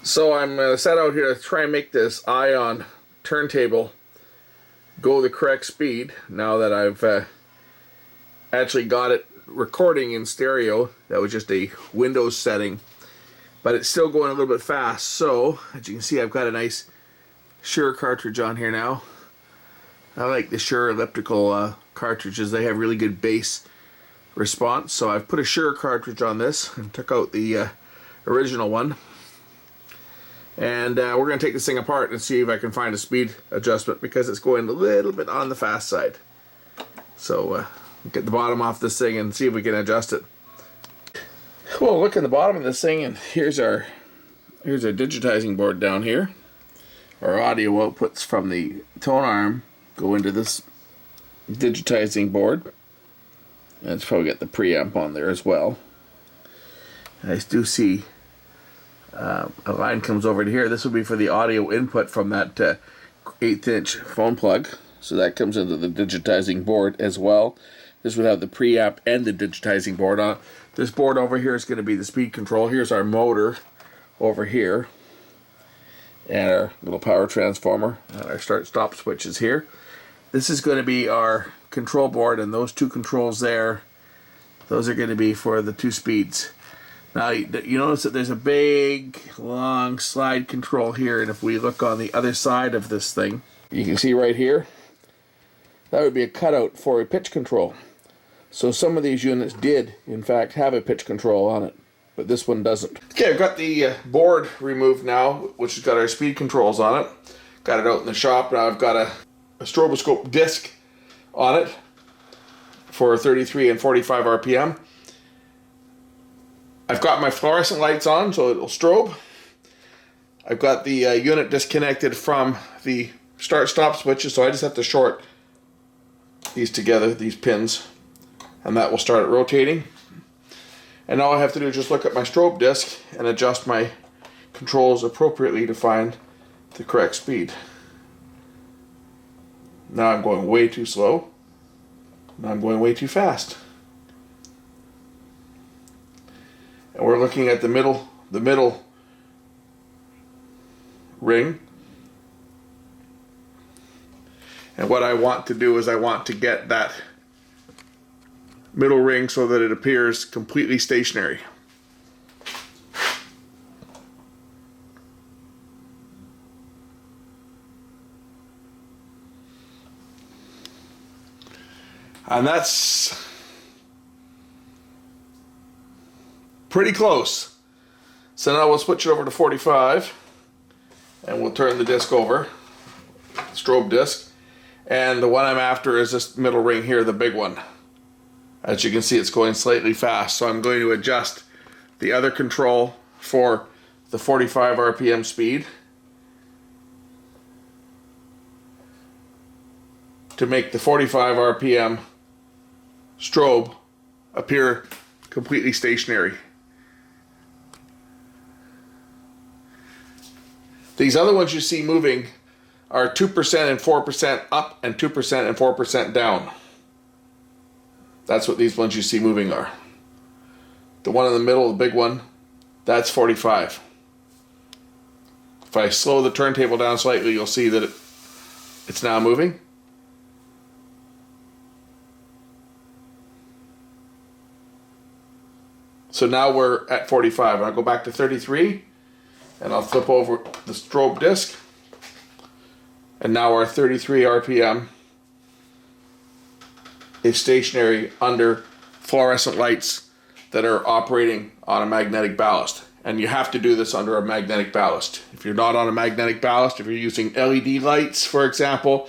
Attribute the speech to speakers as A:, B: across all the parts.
A: So I'm set out here to try and make this ion turntable go the correct speed now that I've actually got it recording in stereo. That was just a Windows setting, but it's still going a little bit fast. So as you can see, I've got a nice Shure cartridge on here now. I like the Shure elliptical cartridges. They have really good bass response. So I've put a Shure cartridge on this and took out the original one. And we're going to take this thing apart and see if I can find a speed adjustment, because it's going a little bit on the fast side. So get the bottom off this thing and see if we can adjust it. Well, look at the bottom of this thing, and here's our digitizing board down here. Our audio outputs from the tone arm go into this digitizing board. And it's probably got the preamp on there as well. I do see a line comes over to here. This would be for the audio input from that 1/8 inch phone plug. So that comes into the digitizing board as well. This would have the preamp and the digitizing board on. This board over here is going to be the speed control. Here's our motor over here. And our little power transformer. And our start-stop switches here. This is going to be our control board, and those two controls there, those are going to be for the two speeds. Now you notice that there's a big long slide control here, and if we look on the other side of this thing, you can see right here, that would be a cutout for a pitch control. So some of these units did in fact have a pitch control on it, but this one doesn't. Okay, I've got the board removed now, which has got our speed controls on it. Got it out in the shop. Now I've got a stroboscope disc on it for 33 and 45 RPM. I've got my fluorescent lights on, so it'll strobe. I've got the unit disconnected from the start-stop switches, so I just have to short these together, these pins, and that will start it rotating. And all I have to do is just look at my strobe disc and adjust my controls appropriately to find the correct speed. Now I'm going way too slow. Now I'm going way too fast. And we're looking at the middle ring. And what I want to do is I want to get that middle ring so that it appears completely stationary. And that's pretty close. So now we'll switch it over to 45 and we'll turn the disc over, strobe disc, and the one I'm after is this middle ring here, the big one. As you can see, it's going slightly fast, so I'm going to adjust the other control for the 45 RPM speed to make the 45 RPM strobe appear completely stationary. These other ones you see moving are 2% and 4% up and 2% and 4% down. That's what these ones you see moving are. The one in the middle, the big one, that's 45. If I slow the turntable down slightly, you'll see that it's now moving. So now we're at 45. And I'll go back to 33. And I'll flip over the strobe disc, and now our 33 RPM is stationary under fluorescent lights that are operating on a magnetic ballast. And you have to do this under a magnetic ballast. If you're not on a magnetic ballast, if you're using LED lights, for example,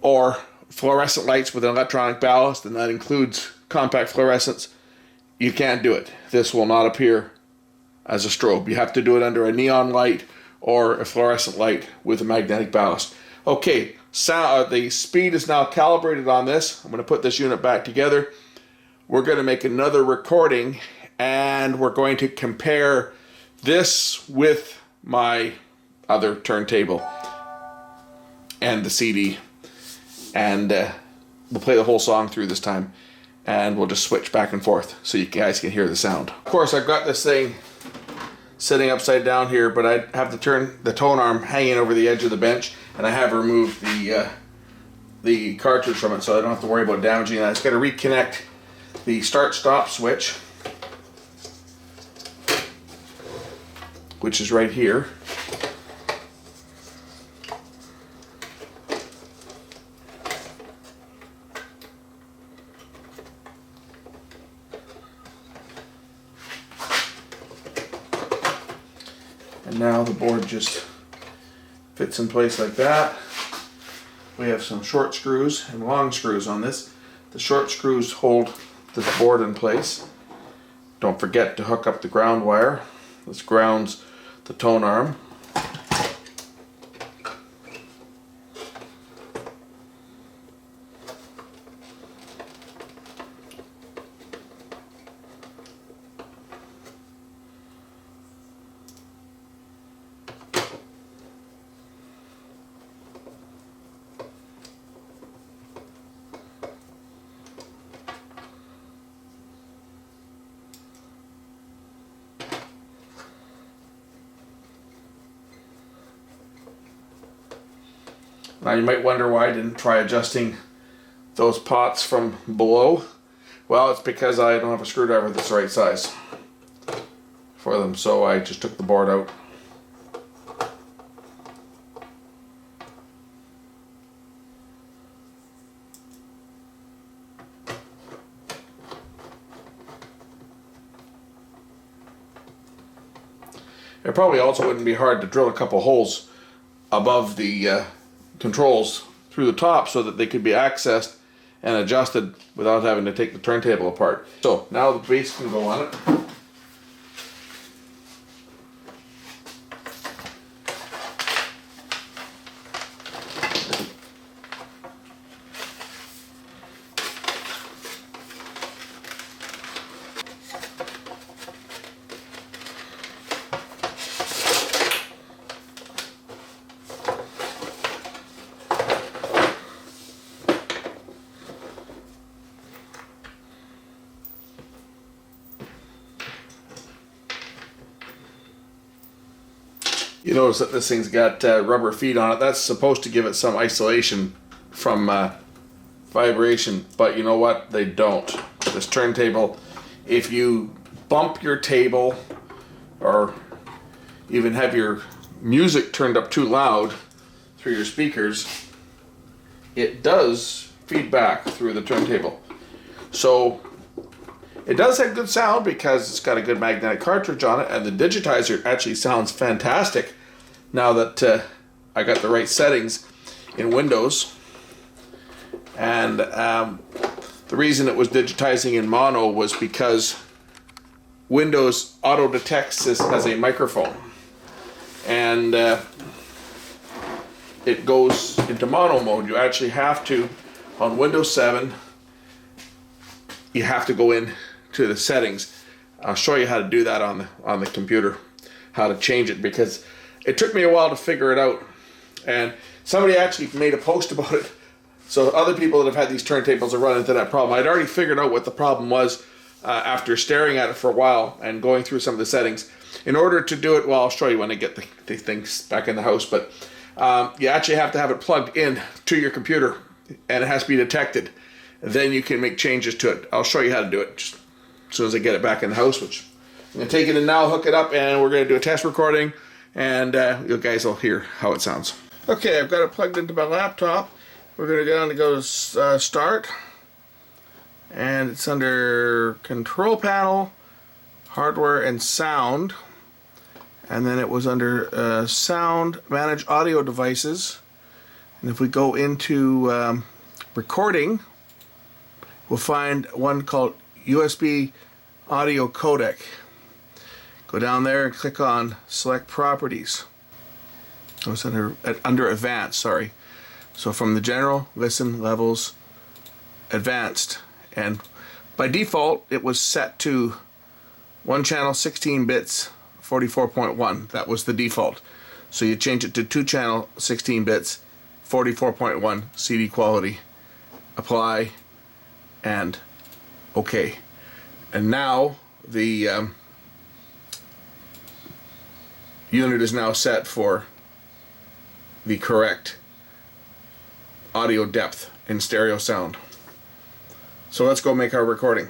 A: or fluorescent lights with an electronic ballast, and that includes compact fluorescents, you can't do it. This will not appear as a strobe. You have to do it under a neon light or a fluorescent light with a magnetic ballast. Okay, so the speed is now calibrated on this. I'm going to put this unit back together. We're going to make another recording, and we're going to compare this with my other turntable and the CD, and we'll play the whole song through this time, and we'll just switch back and forth so you guys can hear the sound. Of course, I've got this thing sitting upside down here, but I have to turn the tone arm hanging over the edge of the bench, and I have removed the cartridge from it, so I don't have to worry about damaging that. I just got to reconnect the start-stop switch, which is right here. And now the board just fits in place like that. We have some short screws and long screws on this. The short screws hold this board in place. Don't forget to hook up the ground wire. This grounds the tone arm. Now you might wonder why I didn't try adjusting those pots from below. Well, it's because I don't have a screwdriver that's the right size for them, so I just took the board out. It probably also wouldn't be hard to drill a couple holes above the controls through the top so that they could be accessed and adjusted without having to take the turntable apart. So now the base can go on it. You notice that this thing's got rubber feet on it. That's supposed to give it some isolation from vibration, but you know what? They don't. This turntable, if you bump your table or even have your music turned up too loud through your speakers, it does feedback through the turntable. So it does have good sound because it's got a good magnetic cartridge on it, and the digitizer actually sounds fantastic now that I got the right settings in Windows. And the reason it was digitizing in mono was because Windows auto detects this as a microphone, and it goes into mono mode. You actually have to, on Windows 7, you have to go in to the settings. I'll show you how to do that on the computer, how to change it, because it took me a while to figure it out, and somebody actually made a post about it, so other people that have had these turntables have run into that problem. I'd already figured out what the problem was after staring at it for a while and going through some of the settings. In order to do it, well, I'll show you when I get the things back in the house, but you actually have to have it plugged in to your computer, and it has to be detected. Then you can make changes to it. I'll show you how to do it just as soon as I get it back in the house, which I'm going to take it in now, hook it up, and we're going to do a test recording, and you guys will hear how it sounds. Okay, I've got it plugged into my laptop. We're going to go down to go to Start, and it's under Control Panel, Hardware and Sound, and then it was under Sound, Manage Audio Devices, and if we go into Recording, we'll find one called USB Audio Codec. Go down there and click on Select Properties. Oh, it's under Advanced, sorry. So from the General, Listen, Levels, Advanced. And by default, it was set to one channel, 16 bits, 44.1. That was the default. So you change it to two channel, 16 bits, 44.1 CD quality. Apply, and OK. And now the unit is now set for the correct audio depth in stereo sound. So let's go make our recording.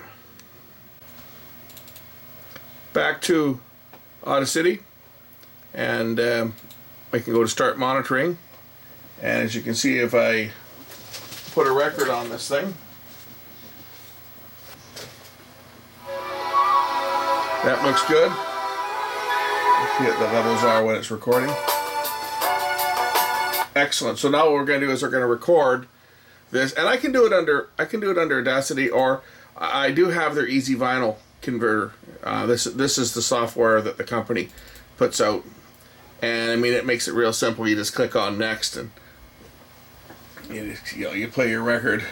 A: Back to Audacity, and I can go to start monitoring, and as you can see, if I put a record on this thing, that looks good. See what the levels are when it's recording. Excellent. So now what we're going to do is we're going to record this, and I can do it under Audacity, or I do have their Easy Vinyl converter. This is the software that the company puts out, and I mean, it makes it real simple. You just click on next, and you play your record,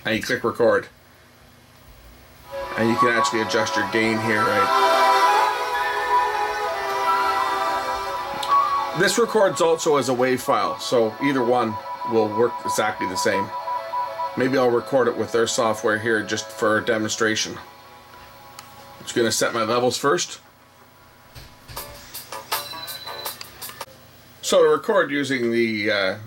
A: and you click record, and you can actually adjust your gain here, right? This records also as a WAV file, so either one will work exactly the same. Maybe I'll record it with their software here just for a demonstration. I'm just going to set my levels first. So to record using the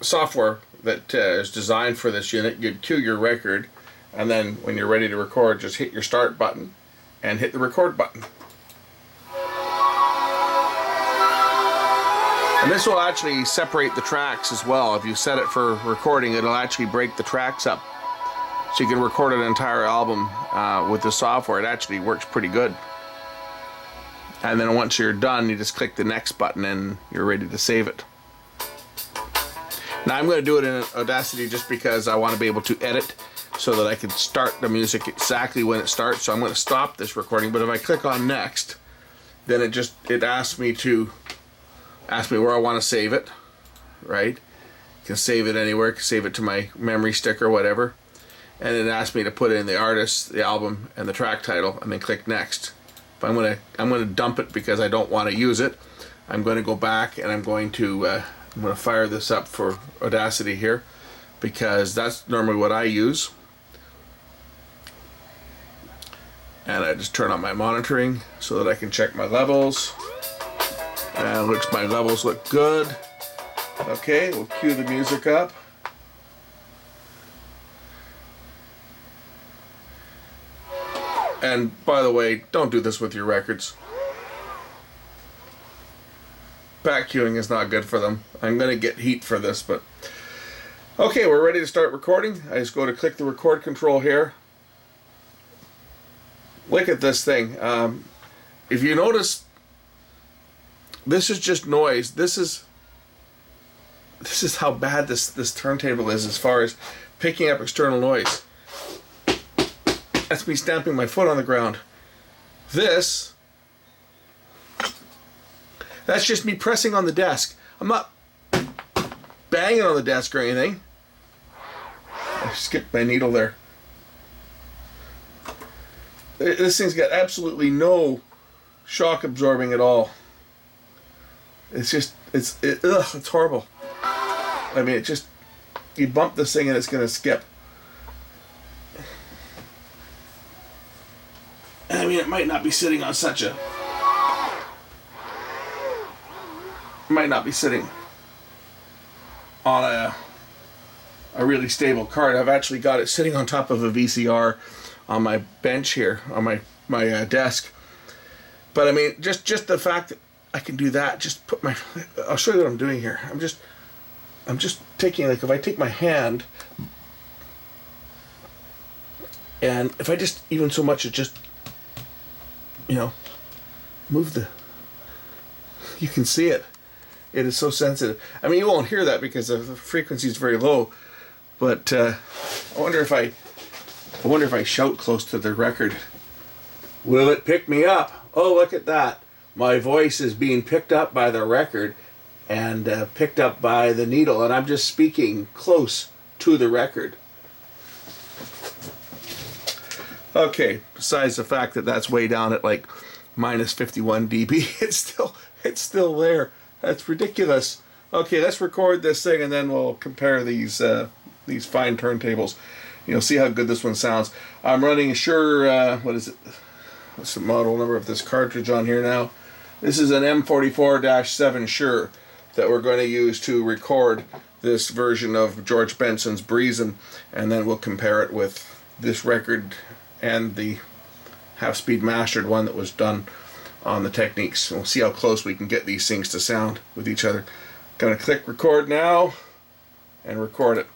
A: software that is designed for this unit, you'd cue your record, and then when you're ready to record, just hit your start button and hit the record button. And this will actually separate the tracks as well. If you set it for recording, it'll actually break the tracks up, so you can record an entire album with the software. It actually works pretty good. And then once you're done, you just click the next button and you're ready to save it. Now I'm going to do it in Audacity just because I want to be able to edit so that I can start the music exactly when it starts. So I'm going to stop this recording, but if I click on next, then it asks me where I want to save it, right? You can save it anywhere. I can save it to my memory stick or whatever. And it asks me to put in the artist, the album, and the track title, and then click next. If I'm gonna dump it because I don't want to use it, I'm going to go back and I'm going to fire this up for Audacity here, because that's normally what I use. And I just turn on my monitoring so that I can check my levels. And looks, my levels look good. Okay, we'll cue the music up. And by the way, don't do this with your records. Back queuing is not good for them. I'm going to get heat for this, but okay, we're ready to start recording. I just go to click the record control here. Look at this thing. If you notice, this is just noise. This is how bad this turntable is as far as picking up external noise. That's me stamping my foot on the ground. That's just me pressing on the desk. I'm not banging on the desk or anything. I skipped my needle there. This thing's got absolutely no shock absorbing at all. It's just, it's horrible. I mean, you bump this thing and it's going to skip. I mean, it might not be sitting on a really stable card. I've actually got it sitting on top of a VCR on my bench here, on my desk. But I mean, just the fact that I can do that, I'll show you what I'm doing here. I'm just taking, like, if I take my hand, and if I just, even so much as just, move you can see it. It is so sensitive. I mean, you won't hear that because the frequency is very low, but I wonder if I shout close to the record, will it pick me up? Oh, look at that. My voice is being picked up by the record and picked up by the needle, and I'm just speaking close to the record. Okay, besides the fact that that's way down at like minus 51 dB, it's still there. That's ridiculous. Okay, let's record this thing and then we'll compare these fine turntables. See how good this one sounds. I'm running a Shure, what is it? what's the model number of this cartridge on here now? This is an M44-7 Shure that we're going to use to record this version of George Benson's Breezin', and then we'll compare it with this record and the half-speed mastered one that was done on the Techniques. We'll see how close we can get these things to sound with each other. Gonna click record now and record it.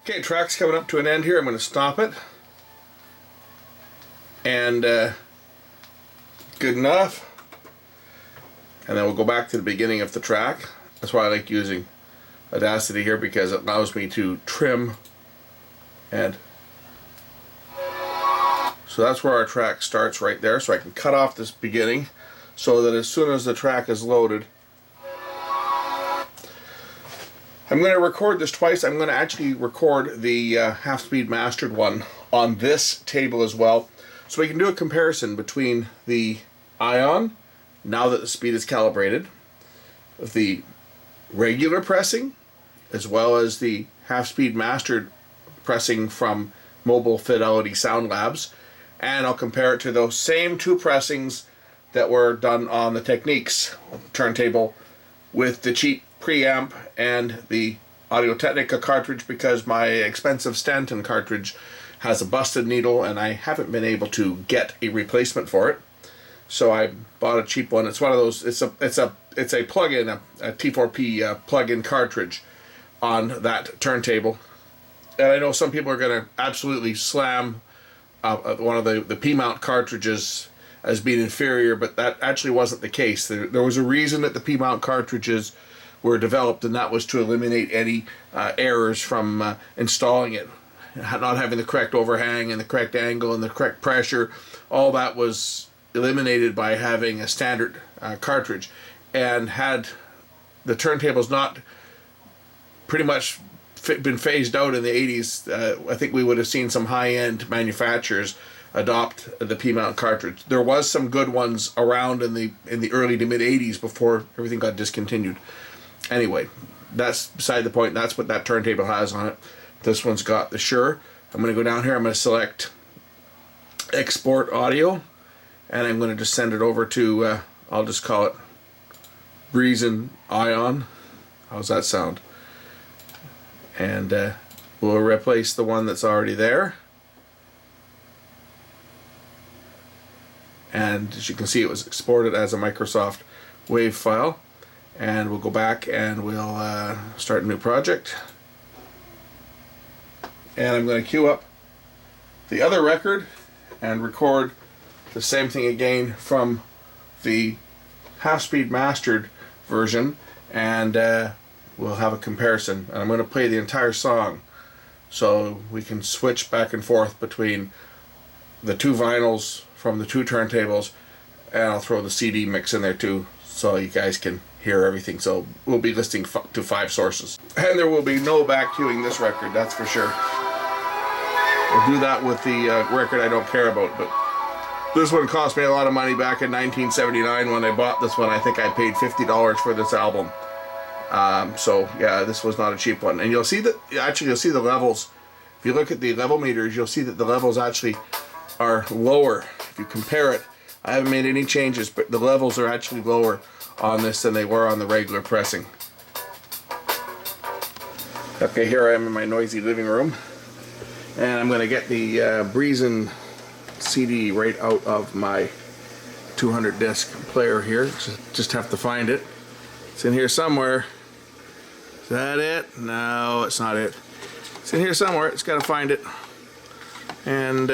A: Okay, track's coming up to an end here. I'm going to stop it. And good enough. And then we'll go back to the beginning of the track. That's why I like using Audacity here, because it allows me to trim. And so that's where our track starts right there. So I can cut off this beginning so that as soon as the track is loaded, I'm going to record this twice. I'm going to actually record the half-speed mastered one on this table as well, so we can do a comparison between the Ion, now that the speed is calibrated, the regular pressing, as well as the half-speed mastered pressing from Mobile Fidelity Sound Labs, and I'll compare it to those same two pressings that were done on the Techniques turntable with the cheap preamp and the Audio-Technica cartridge, because my expensive Stanton cartridge has a busted needle and I haven't been able to get a replacement for it. So I bought a cheap one. It's one of those. It's a plug-in, a T4P plug-in cartridge on that turntable. And I know some people are going to absolutely slam one of the P-mount cartridges as being inferior, but that actually wasn't the case. There was a reason that the P-mount cartridges were developed, and that was to eliminate any errors from installing it. Not having the correct overhang and the correct angle and the correct pressure, all that was eliminated by having a standard cartridge. And had the turntables not pretty much been phased out in the 80s, I think we would have seen some high-end manufacturers adopt the P-mount cartridge. There was some good ones around in the early to mid 80s before everything got discontinued. Anyway, that's beside the point. That's what that turntable has on it. This one's got the Shure. I'm going to go down here. I'm going to select export audio, and I'm going to just send it over to I'll just call it Breezin' Ion. How's that sound? And we'll replace the one that's already there. And as you can see, it was exported as a Microsoft WAV file. And we'll go back and we'll start a new project. And I'm going to queue up the other record and record the same thing again from the half-speed mastered version, and we'll have a comparison. And I'm going to play the entire song so we can switch back and forth between the two vinyls from the two turntables, and I'll throw the CD mix in there too so you guys can hear everything. So we'll be listening to 5 sources, and there will be no back queuing this record, that's for sure. We'll do that with the record I don't care about, but this one cost me a lot of money back in 1979 when I bought this one. I think I paid $50 for this album. So yeah, this was not a cheap one. And you'll see that, actually you'll see the levels. If you look at the level meters, you'll see that the levels actually are lower. If you compare it, I haven't made any changes, but the levels are actually lower on this than they were on the regular pressing. Okay, here I am in my noisy living room, and I'm going to get the Breezin' CD right out of my 200 disc player here. Just have to find it. It's in here somewhere. Is that it? No, it's not it. It's in here somewhere. It's got to find it. And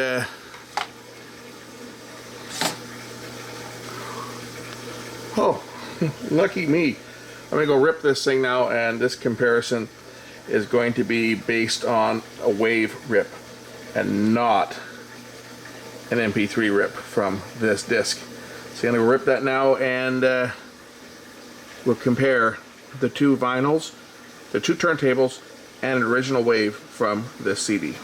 A: oh, lucky me. I'm going to go rip this thing now, and this comparison is going to be based on a wave rip and not an MP3 rip from this disc. So I'm going to rip that now, and we'll compare the two vinyls, the two turntables, and an original wave from this CD.